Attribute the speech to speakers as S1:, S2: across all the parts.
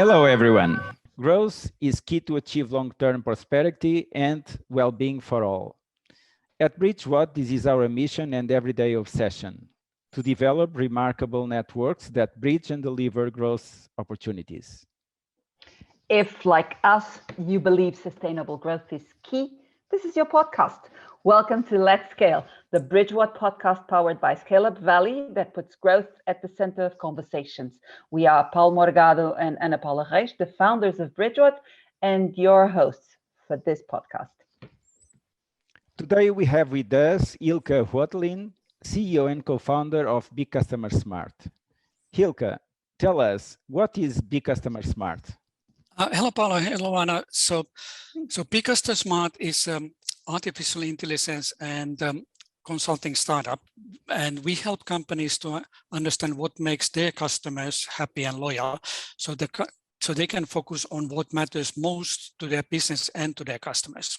S1: Hello, everyone. Growth is key to achieve long-term prosperity and well-being for all. At Bridgewater, this is our mission and everyday obsession: to develop remarkable networks that bridge and deliver growth opportunities.
S2: If, like us, you believe sustainable growth is key, this is your podcast. Welcome to Let's Scale, the Bridgewater podcast powered by Scaleup Valley that puts growth at the center of conversations. We are Paul Morgado and Ana Paula Reis, the founders of Bridgewater, and your hosts for this podcast.
S1: Today we have with us Ilkka Huotelin, CEO and co-founder of Big Customer Smart. Ilkka, tell us, what is Big Customer Smart?
S3: Hello, Paolo. Hello, Anna. So Big Customer Smart is artificial intelligence and consulting startup, and we help companies to understand what makes their customers happy and loyal, so they can focus on what matters most to their business and to their customers.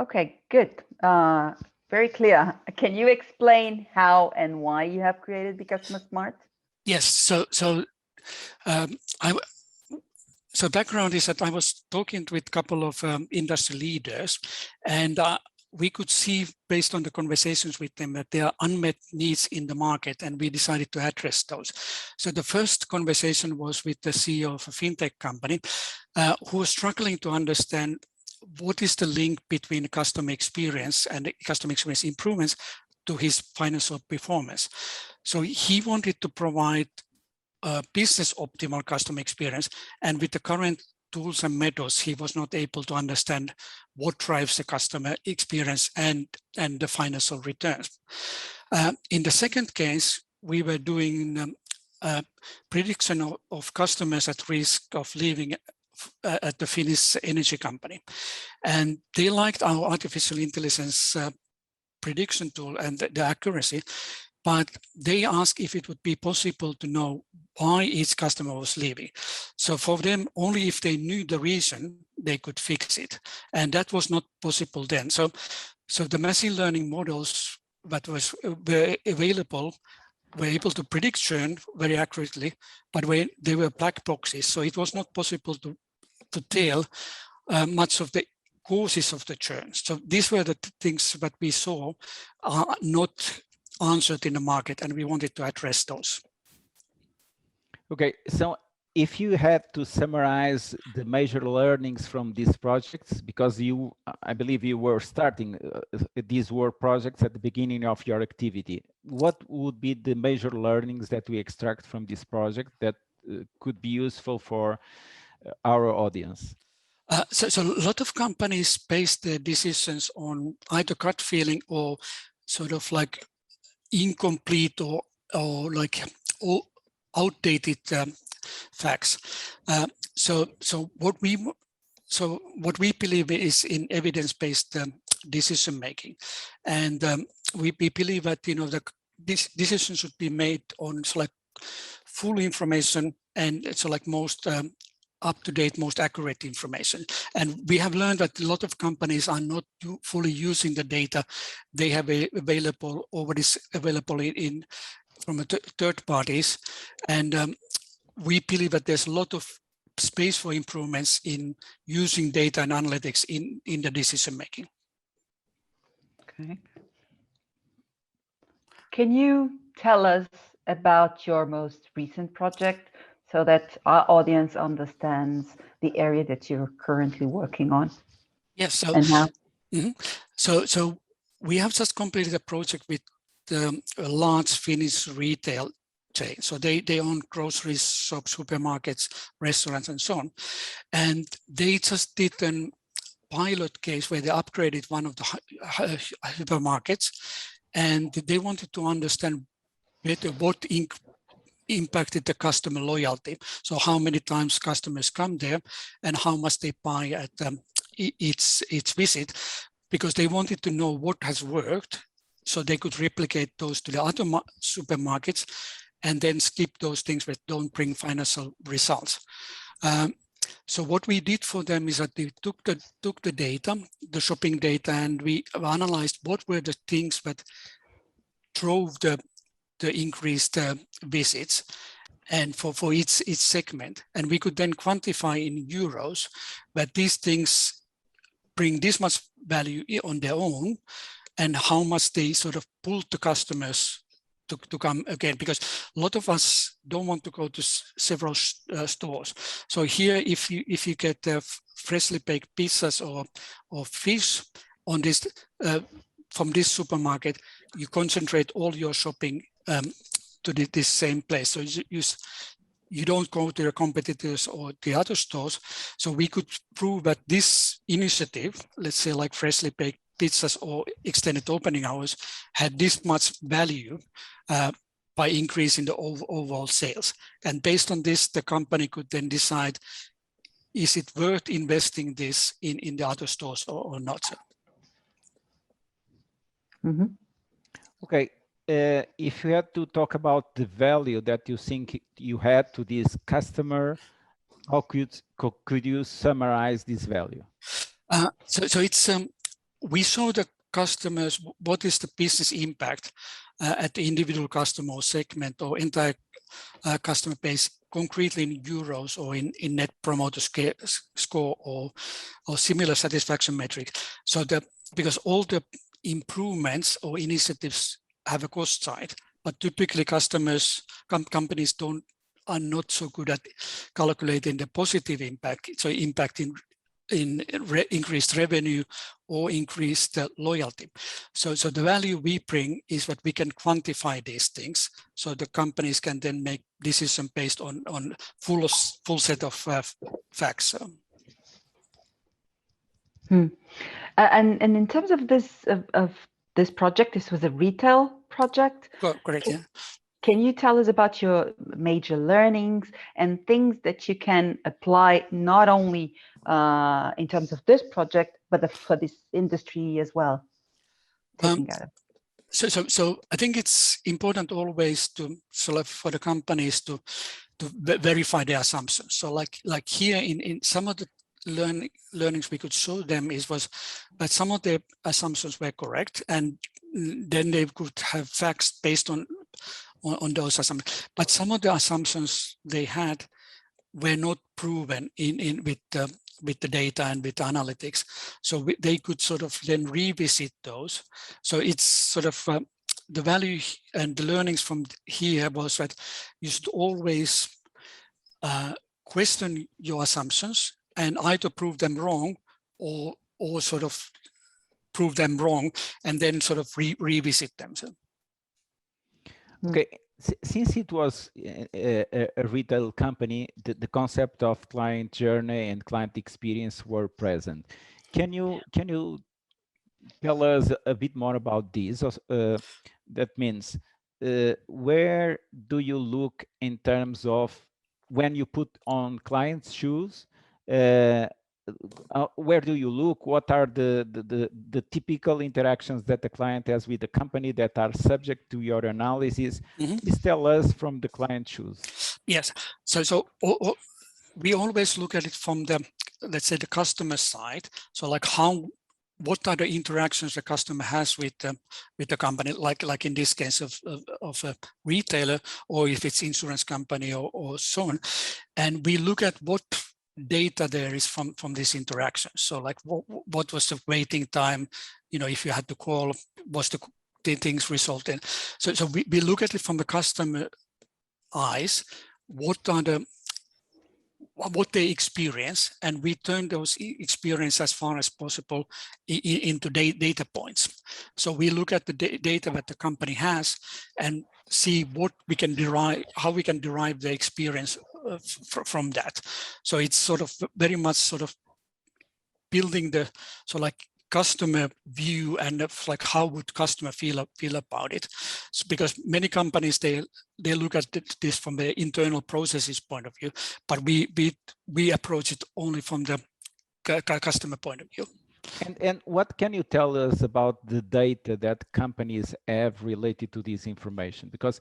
S2: Okay, good. Very clear. Can you explain how and why you have created Big Customer Smart?
S3: Yes. So background is that I was talking with a couple of industry leaders, and we could see, based on the conversations with them, that there are unmet needs in the market, and we decided to address those. So the first conversation was with the CEO of a fintech company who was struggling to understand what is the link between customer experience and customer experience improvements to his financial performance. So he wanted to provide business optimal customer experience, and with the current tools and methods, he was not able to understand what drives the customer experience and the financial returns. In the second case, we were doing prediction of customers at risk of leaving at the Finnish energy company, and they liked our artificial intelligence prediction tool and the accuracy, but they asked if it would be possible to know why each customer was leaving. So for them, only if they knew the reason, they could fix it. And that was not possible then. So the machine learning models that were available were able to predict churn very accurately, but they were black boxes. So it was not possible to tell much of the causes of the churn. So these were the things that we saw are not answered in the market, and we wanted to address those.
S1: Okay, so if you had to summarize the major learnings from these projects, because I believe you were starting these work projects at the beginning of your activity, what would be the major learnings that we extract from this project that could be useful for our audience?
S3: So a lot of companies base their decisions on either gut feeling or sort of like incomplete or like outdated facts. So what we believe is in evidence-based decision making, and we believe that this decision should be made on full information, and it's most up-to-date, most accurate information. And we have learned that a lot of companies are not fully using the data they have available, or what is available from third parties. And we believe that there's a lot of space for improvements in using data and analytics in the decision making.
S2: Okay. Can you tell us about your most recent project, so that our audience understands the area that you're currently working on?
S3: Yes. So,
S2: and how?
S3: So we have just completed a project with a large Finnish retail chain. So they own grocery shops, supermarkets, restaurants, and so on. And they just did a pilot case where they upgraded one of the supermarkets, and they wanted to understand better what impacted the customer loyalty. So how many times customers come there and how much they buy at each visit, because they wanted to know what has worked so they could replicate those to the other supermarkets and then skip those things that don't bring financial results. So what we did for them is that we took the data, the shopping data, and we analyzed what were the things that drove the increased visits, and for each segment, and we could then quantify in euros that these things bring this much value on their own, and how much they sort of pull the customers to come again, because a lot of us don't want to go to several stores. So here, if you get freshly baked pizzas or fish on this from this supermarket, you concentrate all your shopping to this same place. So you don't go to your competitors or the other stores. So we could prove that this initiative, let's say like freshly baked pizzas or extended opening hours, had this much value by increasing the overall sales. And based on this, the company could then decide, is it worth investing this in the other stores or not?
S2: Mm-hmm.
S1: Okay, if you had to talk about the value that you think you had to this customer, how could you summarize this value?
S3: So it's we show the customers what is the business impact at the individual customer or segment or entire customer base concretely in euros or in net promoter score or similar satisfaction metric. So because all the improvements or initiatives have a cost side, but typically companies are not so good at calculating the positive impact. So impact in increased revenue or increased loyalty. So the value we bring is that we can quantify these things, so the companies can then make decisions based on full set of facts.
S2: And in terms of this project, this was a retail project.
S3: Correct. Yeah.
S2: Can you tell us about your major learnings and things that you can apply not only in terms of this project, but for this industry as well?
S3: So I think it's important always for the companies to verify their assumptions. So like here in some of the learnings we could show them was that some of their assumptions were correct, and then they could have facts based on those assumptions. But some of the assumptions they had were not proven with the data and with the analytics. So they could sort of then revisit those. So it's sort of the value and the learnings from here was that you should always question your assumptions and either prove them wrong or sort of prove them wrong and then sort of revisit them. So.
S1: Okay, since it was a retail company, the concept of client journey and client experience were present. Can you tell us a bit more about this? That means, where do you look in terms of when you put on client's shoes? Where do you look? What are the typical interactions that the client has with the company that are subject to your analysis? Mm-hmm. Please tell us from the client shoes.
S3: Yes. So we always look at it from the, let's say, the customer side. So like what are the interactions the customer has with the company, like in this case of a retailer, or if it's insurance company or so on. And we look at what data there is from this interaction. So like what was the waiting time, if you had to call, was the things result in. So we look at it from the customer eyes, what they experience, and we turn those experience as far as possible into data points. So we look at the data that the company has and see what we can derive, how we can derive the experience from that. So it's sort of very much sort of building like customer view and like how would customer feel about it. So because many companies they look at this from the internal processes point of view, but we approach it only from the customer point of view.
S1: And what can you tell us about the data that companies have related to this information? Because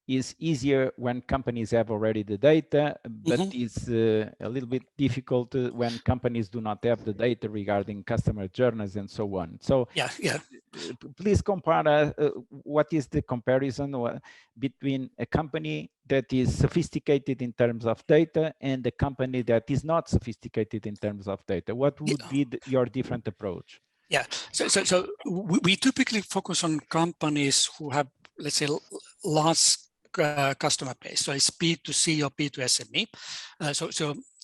S1: is easier when companies have already the data, but is a little bit difficult when companies do not have the data regarding customer journeys and so on. So please compare what is the comparison between a company that is sophisticated in terms of data and a company that is not sophisticated in terms of data. What would be your different approach?
S3: Yeah, so we typically focus on companies who have, let's say, large customer base. So it's B2C or B2SME.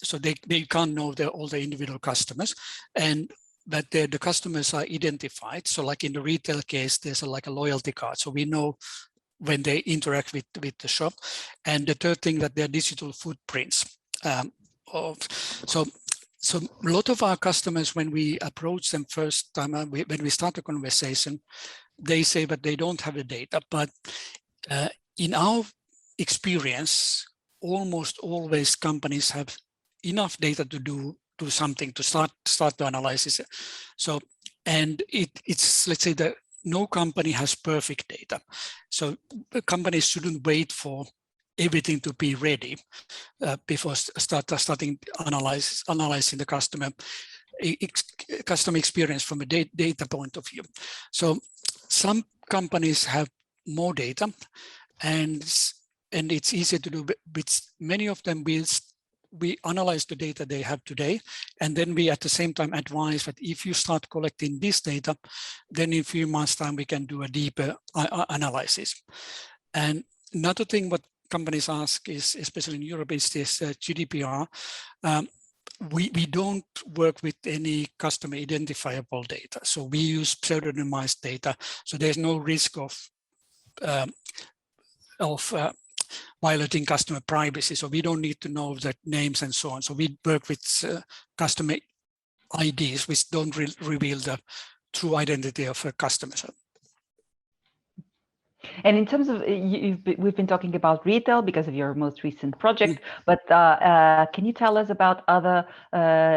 S3: So they can't know all the individual customers, but the customers are identified. So like in the retail case, there's like a loyalty card. So we know when they interact with the shop. And the third thing, that they're digital footprints. So a lot of our customers, when we approach them first time, when we start a conversation, they say that they don't have the data. But in our experience, almost always companies have enough data to do something, to start the analysis. So, and it's, let's say that no company has perfect data. So companies shouldn't wait for everything to be ready before starting analyzing the customer experience from a data point of view. So some companies have more data, and it's easier to do, but many of them we analyze the data they have today, and then we at the same time advise that if you start collecting this data, then in a few months' time we can do a deeper analysis. And another thing what companies ask is, especially in Europe, is this GDPR. We don't work with any customer identifiable data, so we use pseudonymized data. So there's no risk of violating customer privacy. So we don't need to know the names and so on. So we work with customer IDs, which don't reveal the true identity of a customer.
S2: And in terms of, we've been talking about retail because of your most recent project, but can you tell us about other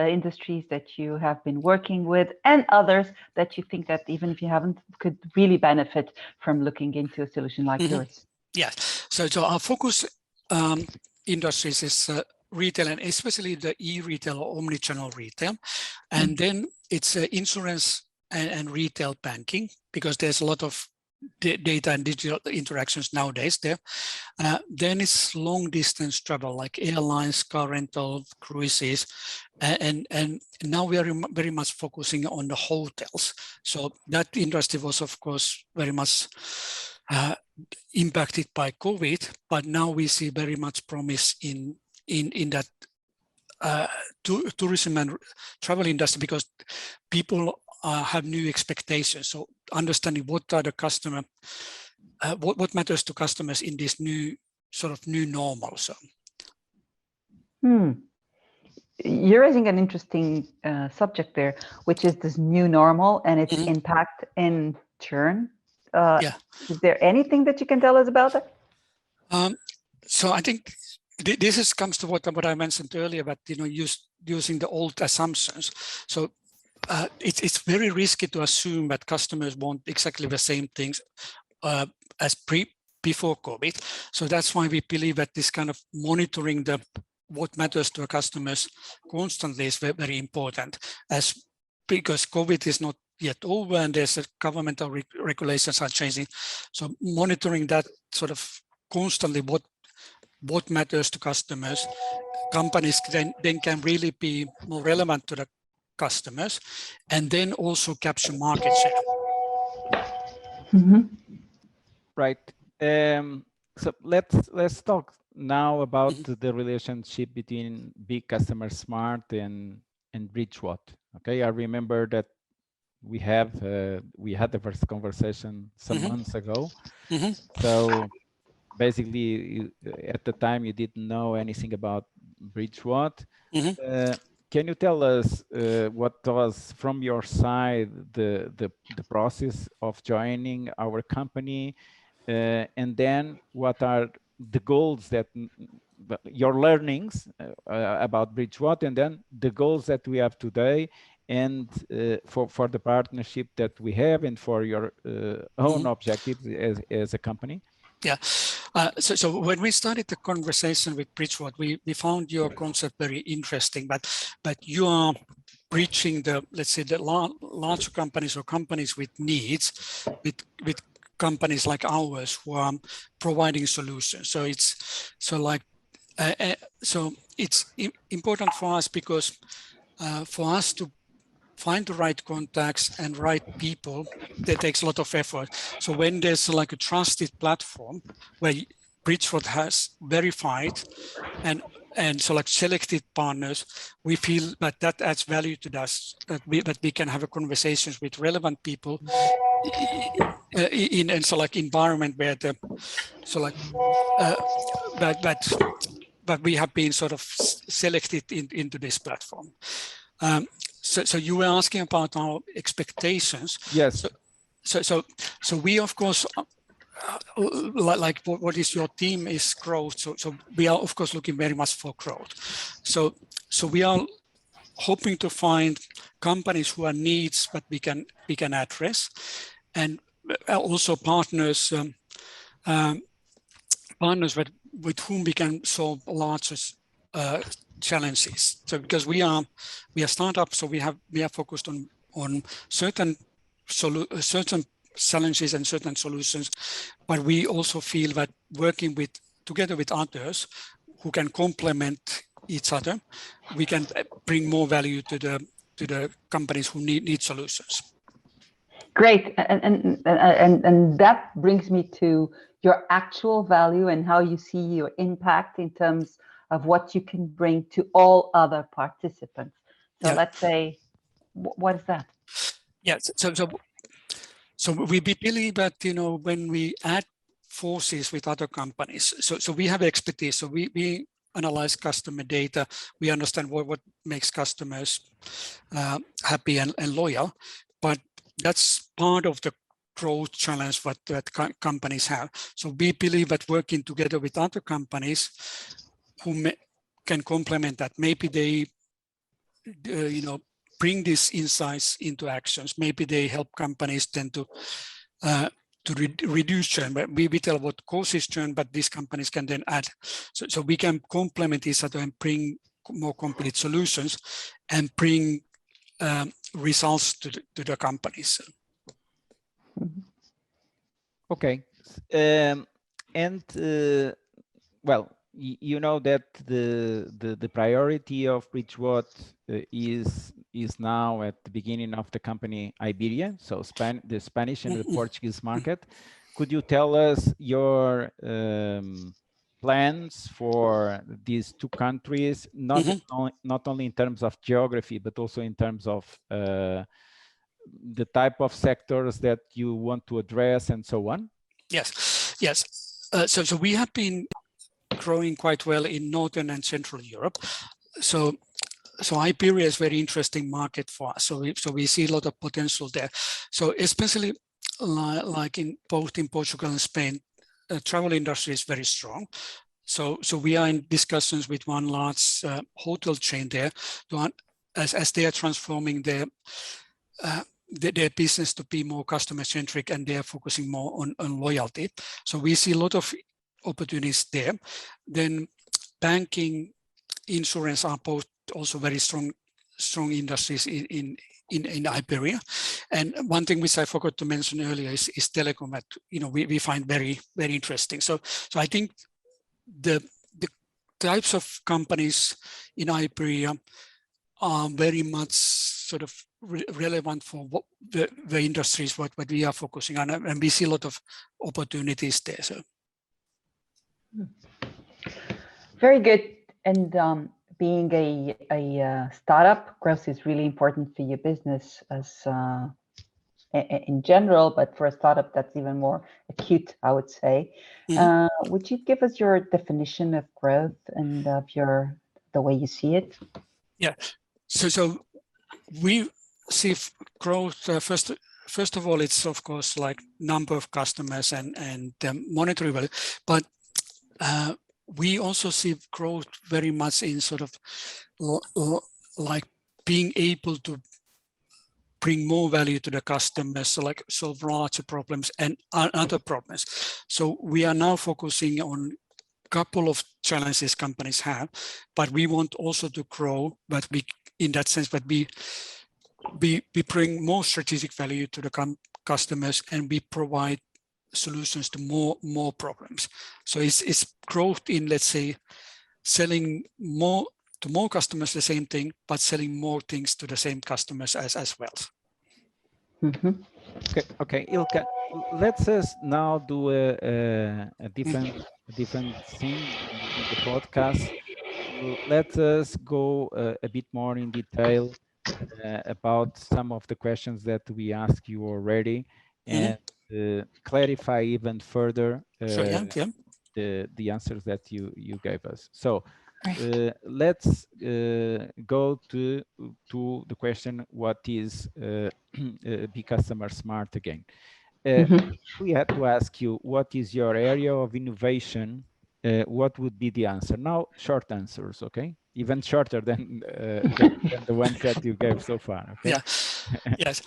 S2: industries that you have been working with, and others that you think that even if you haven't, could really benefit from looking into a solution like yours?
S3: Yes, so our focus industries is retail, and especially the e-retail or omnichannel retail. And then it's insurance and retail banking, because there's a lot of data and digital interactions nowadays there. Then it's long distance travel, like airlines, car rental, cruises, and now we are very much focusing on the hotels. So that industry was, of course, very much impacted by COVID, but now we see very much promise in that tourism and travel industry, because people have new expectations. So understanding what are the customer, what matters to customers in this new sort of new normal. So.
S2: You're raising an interesting subject there, which is this new normal and its impact in churn. Is there anything that you can tell us about it?
S3: So I think this comes to what I mentioned earlier, but using the old assumptions. So it's very risky to assume that customers want exactly the same things as before COVID. So that's why we believe that this kind of monitoring what matters to our customers constantly is very important, because COVID is not yet over and there's governmental regulations are changing. So monitoring that sort of constantly, what matters to customers, companies then can really be more relevant to the customers, and then also capture market share.
S1: Right. So let's talk now about the relationship between Big Customer Smart and Bridgewhat. Okay, I remember that we had the first conversation some months ago. So basically, at the time, you didn't know anything about Bridgewhat. Can you tell us what was from your side the process of joining our company, and then what are the goals that your learnings about Bridgewhat, and then the goals that we have today, and for the partnership that we have, and for your own objectives as a company?
S3: Yeah, So when we started the conversation with Bridgewater, we found your concept very interesting, but you are reaching the, let's say, the larger companies or companies with needs, with companies like ours who are providing solutions. So it's important for us because for us to find the right contacts and right people, that takes a lot of effort. So when there's like a trusted platform where Bridgewater has verified and so like selected partners, we feel that adds value to us, that we can have a conversations with relevant people in so like environment where the so like but we have been sort of selected into this platform. So you were asking about our expectations.
S1: Yes.
S3: So we of course like what is your team is growth. So we are of course looking very much for growth. So we are hoping to find companies who are needs that we can address, and also partners with whom we can solve larger challenges. So because we are startups, so we are focused on certain challenges and certain solutions, but we also feel that working together with others who can complement each other, we can bring more value to the companies who need solutions.
S2: Great, and that brings me to your actual value and how you see your impact in terms of what you can bring to all other participants. So let's say, what is that?
S3: Yes, so we believe that, you know, when we add forces with other companies, so we have expertise, so we analyze customer data, we understand what makes customers happy and loyal, but that's part of the growth challenge that companies have. So we believe that working together with other companies who can complement that, maybe they, you know, bring these insights into actions. Maybe they help companies then to reduce churn. We tell what causes churn, but these companies can then add. So we can complement each other and bring more complete solutions and bring results to the companies.
S1: Okay, well, you know that the priority of Bridgewater is now at the beginning of the company Iberia, so the Spanish and the Portuguese market. Could you tell us your plans for these two countries, not only in terms of geography, but also in terms of the type of sectors that you want to address and so on?
S3: Yes. So we have been growing quite well in Northern and Central Europe. So Iberia is a very interesting market for us. So we see a lot of potential there. So especially like in both in Portugal and Spain, the travel industry is very strong. So we are in discussions with one large hotel chain there, as they are transforming their business to be more customer centric, and they are focusing more on loyalty. So we see a lot of opportunities there. Then banking, insurance are both also very strong industries in Iberia. And one thing which I forgot to mention earlier is telecom, that, you know, we find very, very interesting. So I think the types of companies in Iberia are very much sort of relevant for what the industries what we are focusing on, and we see a lot of opportunities there. So
S2: very good. And being a startup, growth is really important for your business as in general, but for a startup that's even more acute, I would say. Would you give us your definition of growth and of the way you see it?
S3: Yeah. So we see growth first of all, it's of course like number of customers and monetary value, but we also see growth very much in sort of like being able to bring more value to the customers, so like solve larger problems and other problems. So we are now focusing on a couple of challenges companies have, but we want also to grow, but we, in that sense, but we bring more strategic value to the customers, and we provide solutions to more problems. So it's growth in, let's say, selling more to more customers the same thing, but selling more things to the same customers as well.
S2: Mm-hmm.
S1: Okay, Ilkka, let's us now do a different thing in the podcast. Let us go a bit more in detail about some of the questions that we asked you already, and clarify even further
S3: So yeah.
S1: the answers that you gave us. So let's go to the question, what is Be Customer Smart again? We had to ask you, what is your area of innovation? What would be the answer? Now, short answers, okay? Even shorter than the ones that you gave so far, okay?
S3: Yeah, yes.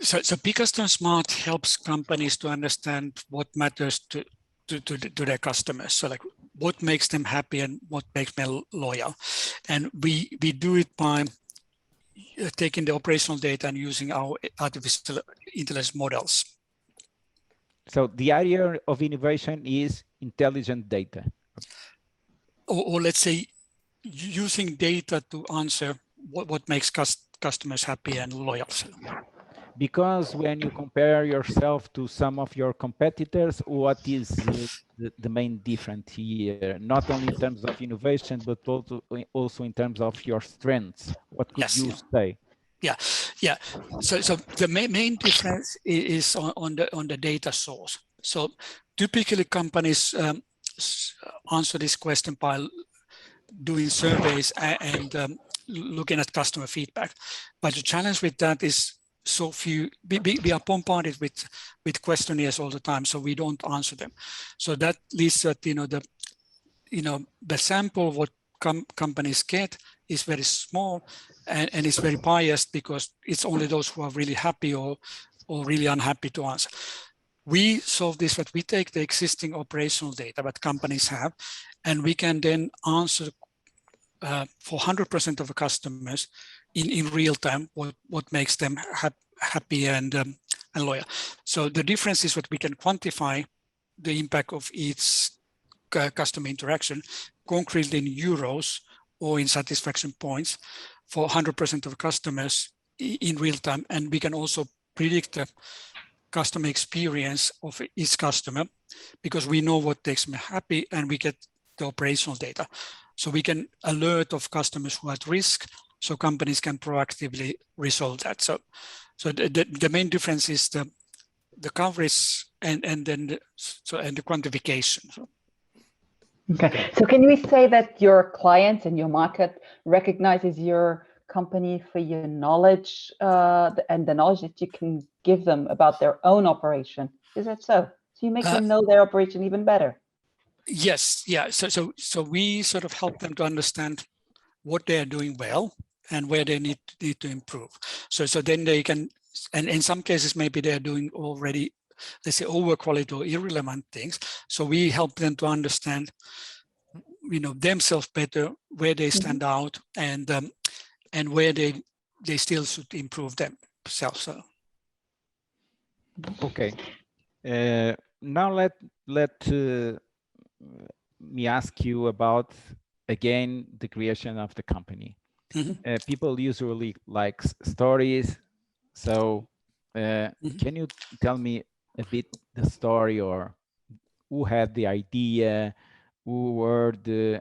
S3: So Be Customer Smart helps companies to understand what matters to their customers. So like what makes them happy and what makes them loyal. And we do it by taking the operational data and using our artificial intelligence models.
S1: So the area of innovation is intelligent data.
S3: Or let's say using data to answer what makes customers happy and loyal.
S1: Because when you compare yourself to some of your competitors, what is the main difference here? Not only in terms of innovation, but also in terms of your strengths. What could you say?
S3: Yeah. So the main difference is on the data source. So typically companies answer this question by doing surveys and looking at customer feedback. But the challenge with that is so few. We are bombarded with questionnaires all the time, so we don't answer them. So that leads to the sample what companies get is very small, and it's very biased because it's only those who are really happy or really unhappy to answer. We solve this, but we take the existing operational data that companies have, and we can then answer for 100% of the customers in real time what makes them happy and loyal. So the difference is what we can quantify the impact of each customer interaction concretely in euros or in satisfaction points for 100% of customers in real time, and we can also predict the customer experience of each customer because we know what makes them happy and we get the operational data. So we can alert of customers who are at risk, so companies can proactively resolve that. So the main difference is the coverage and then the quantification.
S2: Okay. So can we say that your clients and your market recognizes your company for your knowledge and the knowledge that you can give them about their own operation? Is that so? So you make them know their operation even better?
S3: Yes. Yeah. So we sort of help them to understand what they are doing well and where they need to improve. So then they can, and in some cases maybe they are doing already, let's say, over quality or irrelevant things. So we help them to understand, themselves better, where they stand out, and where they still should improve themselves. So.
S1: Okay. Now let me ask you about again the creation of the company. People usually like stories, so can you tell me a bit the story, or who had the idea, who were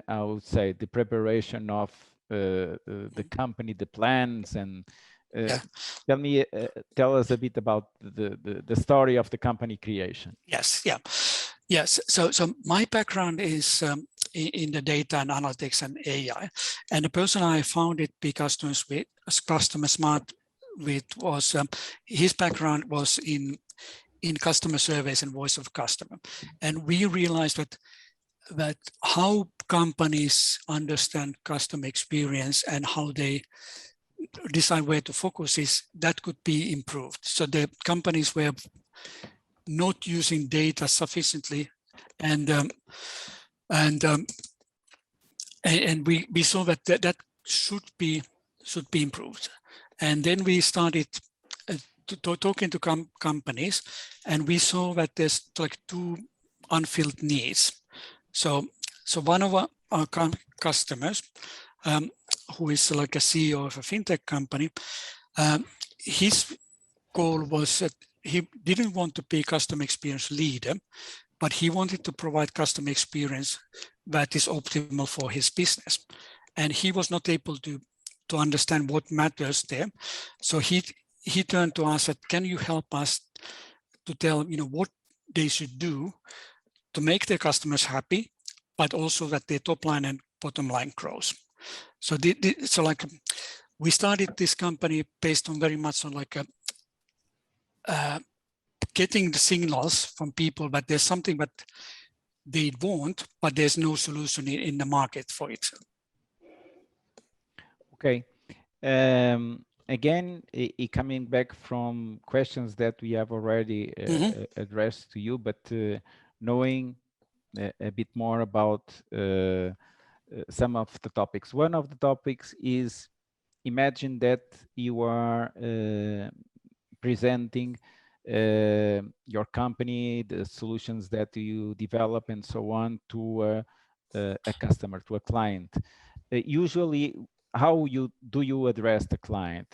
S1: I would say the preparation of the company, the plans, and tell us a bit about the story of the company creation.
S3: Yes. So my background is in the data and analytics and AI, and the person I founded Be Customer Smart with was his background was in customer surveys and voice of customer, and we realized that how companies understand customer experience and how they decide where to focus is that could be improved. So the companies were not using data sufficiently, and we saw that should be improved. And then we started talking to companies, and we saw that there's like two unfilled needs. So one of our customers, who is like a CEO of a fintech company, his goal was that he didn't want to be customer experience leader, but he wanted to provide customer experience that is optimal for his business. And he was not able to understand what matters there. So he turned to us and said, can you help us to tell, what they should do to make their customers happy, but also that their top line and bottom line grows. So like we started this company based on very much on like getting the signals from people that there's something that they want, but there's no solution in the market for it.
S1: Okay. Again, coming back from questions that we have already addressed to you, but knowing a bit more about some of the topics. One of the topics is, imagine that you are presenting your company, the solutions that you develop and so on to a customer, to a client. Usually, how do you address the client?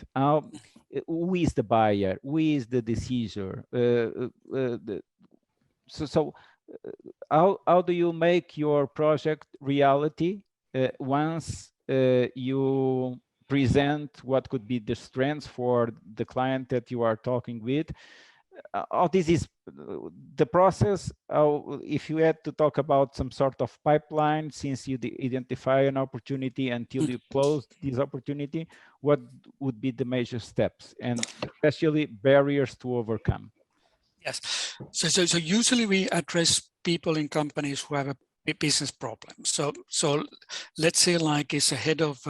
S1: Who is the buyer? Who is the decision? How do you make your project reality once you present what could be the strengths for the client that you are talking with? How this is the process? If you had to talk about some sort of pipeline, since you identify an opportunity until you close this opportunity, what would be the major steps and especially barriers to overcome?
S3: Yes, so usually we address people in companies who have a business problem. So let's say like it's a head of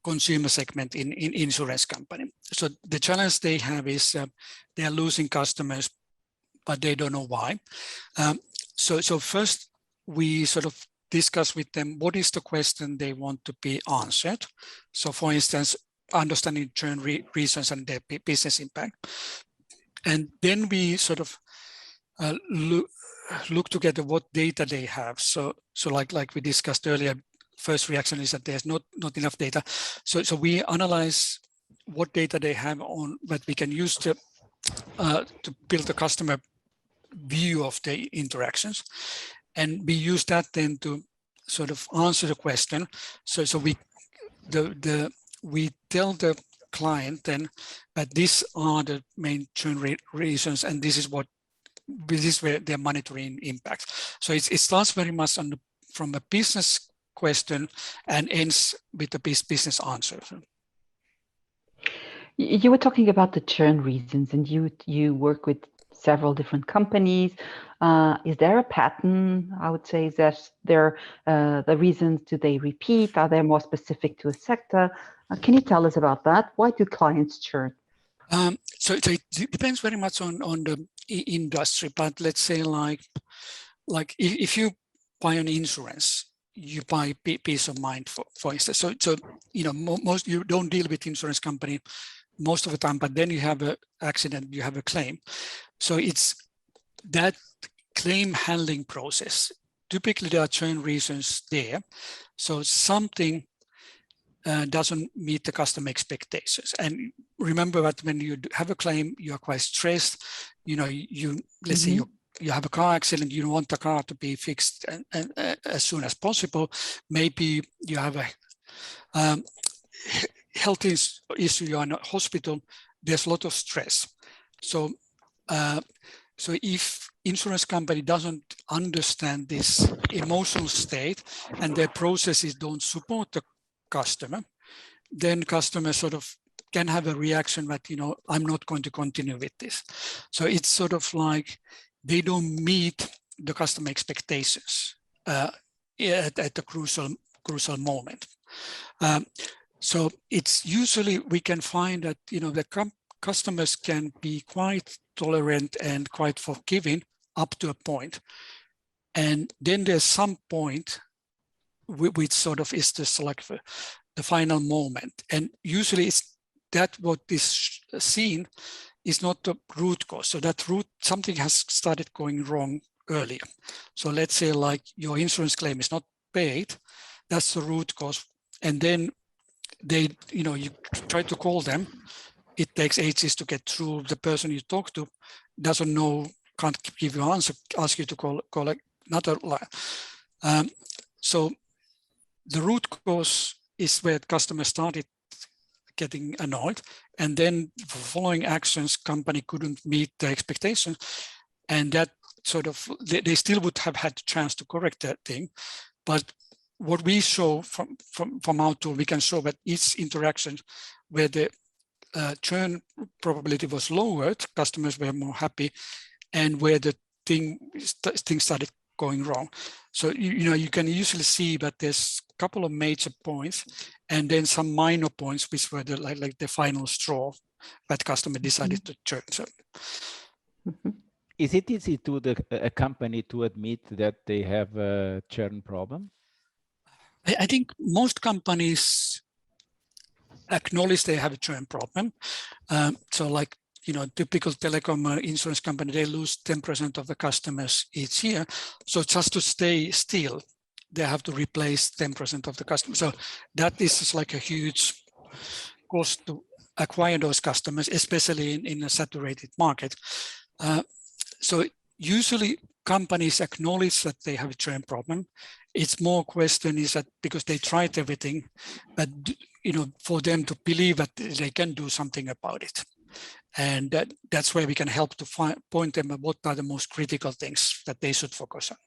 S3: consumer segment in insurance company. So the challenge they have is they are losing customers, but they don't know why. So first we sort of discuss with them what is the question they want to be answered. So for instance, understanding churn reasons and their business impact. And then we sort of look together what data they have. So like we discussed earlier, first reaction is that there's not enough data. So we analyze what data they have on that we can use to build a customer view of the interactions, and we use that then to sort of answer the question. So we tell the client then that these are the main churn reasons, and this is where they're monitoring impact. So it starts very much from a business question and ends with the business answer.
S2: You were talking about the churn reasons, and you work with several different companies. Is there a pattern? I would say, is that the reasons, do they repeat? Are they more specific to a sector? Can you tell us about that? Why do clients churn?
S3: So it depends very much on the industry, but let's say like if you buy an insurance, you buy peace of mind, for instance. So most you don't deal with insurance company most of the time, but then you have an accident, you have a claim. So it's that claim handling process. Typically there are churn reasons there. So something doesn't meet the customer expectations. And remember that when you have a claim, you are quite stressed. Let's say you have a car accident, you want the car to be fixed and as soon as possible. Maybe you have a health issue, you're in a hospital, there's a lot of stress. So if insurance company doesn't understand this emotional state and their processes don't support the customer, then customer sort of can have a reaction that, I'm not going to continue with this. So it's sort of like they don't meet the customer expectations at the crucial moment. So it's usually we can find that, you know, the customers can be quite tolerant and quite forgiving up to a point. And then there's some point which sort of is just like the final moment. And usually it's that what is seen is not the root cause. So that something has started going wrong earlier. So let's say like your insurance claim is not paid, that's the root cause. And then they, you know, you try to call them, it takes ages to get through. The person you talk to doesn't know, can't give you an answer, ask you to call another line. So the root cause is where customers started getting annoyed, and then following actions, company couldn't meet the expectations, and that sort of they still would have had the chance to correct that thing. But what we show from our tool, we can show that each interaction where the churn probability was lowered, customers were more happy, and where the thing started going wrong. So you know, you can usually see that there's a couple of major points and then some minor points which were the like the final straw that customer decided to churn. So
S1: is it easy to a company to admit that they have a churn problem?
S3: I think most companies acknowledge they have a churn problem. So like, you know, typical telecom insurance company, they lose 10% of the customers each year. So just to stay still, they have to replace 10% of the customers. So that is just like a huge cost to acquire those customers, especially in a saturated market. So usually companies acknowledge that they have a churn problem. It's more question is that because they tried everything, but you know, for them to believe that they can do something about it. And that's where we can help to point them at what are the most critical things that they should focus on.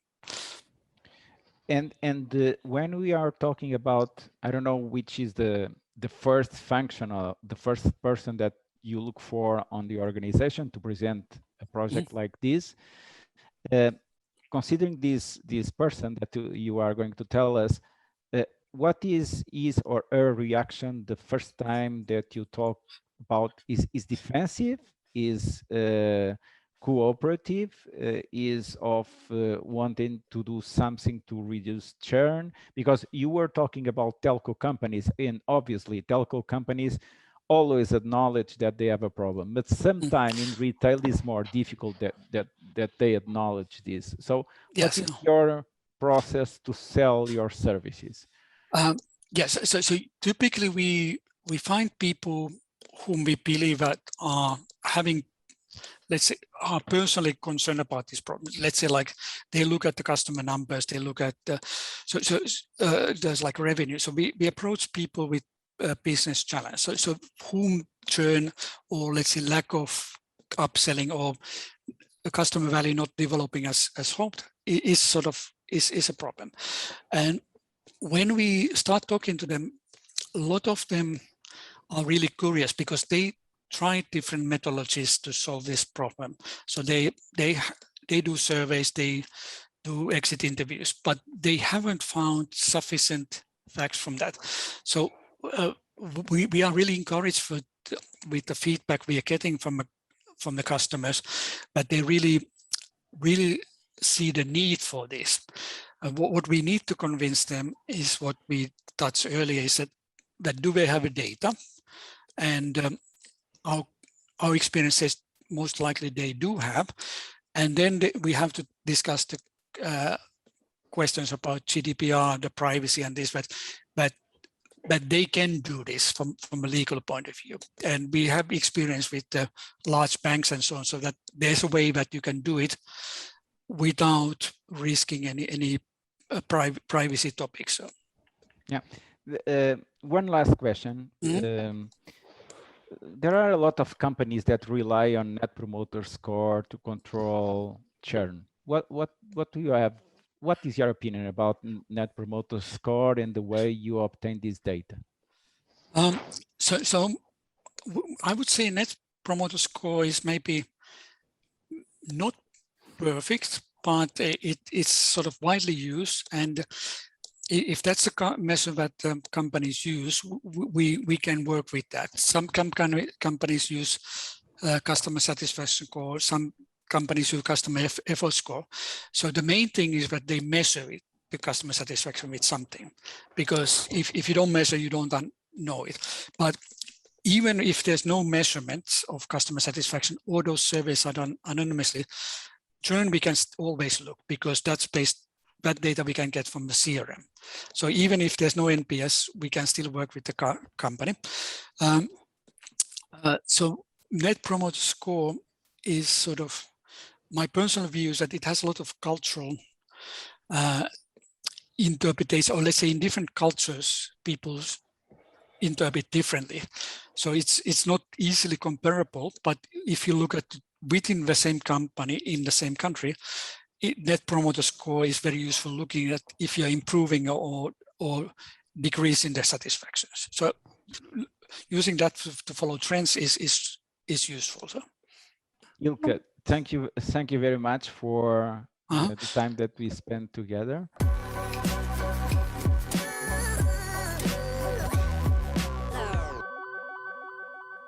S1: And when we are talking about, I don't know which is the first function or the first person that you look for on the organization to present a project like this, considering this person that you are going to tell us, what is or her reaction the first time that you talk about? Is defensive, is cooperative, is of wanting to do something to reduce churn? Because you were talking about telco companies, and obviously telco companies always acknowledge that they have a problem, but sometimes in retail it's more difficult that they acknowledge this. So yes. What is your process to sell your services?
S3: Yes, so typically we find people whom we believe that are having, let's say, are personally concerned about this problem. Let's say like they look at the customer numbers, they look at there's like revenue. So we approach people with business challenge. So whom churn or let's say lack of upselling or the customer value not developing as hoped is sort of is a problem. And when we start talking to them, a lot of them are really curious because they try different methodologies to solve this problem. So they do surveys, they do exit interviews, but they haven't found sufficient facts from that. So we are really encouraged with the feedback we are getting from the customers, but they really see the need for this. What we need to convince them is what we touched earlier, is that do they have a data? And our experience says most likely they do have. And then we have to discuss the questions about GDPR, the privacy and this, but they can do this from a legal point of view. And we have experience with the large banks and so on, so that there's a way that you can do it without risking any privacy topics. So.
S1: Yeah. One last question. Mm-hmm. There are a lot of companies that rely on Net Promoter Score to control churn. What do you have? What is your opinion about Net Promoter Score and the way you obtain this data?
S3: So I would say Net Promoter Score is maybe not perfect, but it's sort of widely used, and if that's the measure that companies use, we can work with that. Some companies use customer satisfaction score, some companies use customer effort score. So the main thing is that they measure it, the customer satisfaction with something, because if you don't measure, you don't know it. But even if there's no measurements of customer satisfaction, or those surveys are done anonymously, Churn we can always look, because that's based, that data we can get from the CRM. So even if there's no NPS, we can still work with the company. So Net Promoter Score is sort of, my personal view is that it has a lot of cultural interpretation, or let's say in different cultures, people interpret differently. So it's not easily comparable, but if you look at within the same company in the same country, Net Promoter Score is very useful looking at if you're improving or decreasing their satisfactions. So using that to follow trends is useful. So.
S1: Ilkka, thank you very much for the time that we spent together.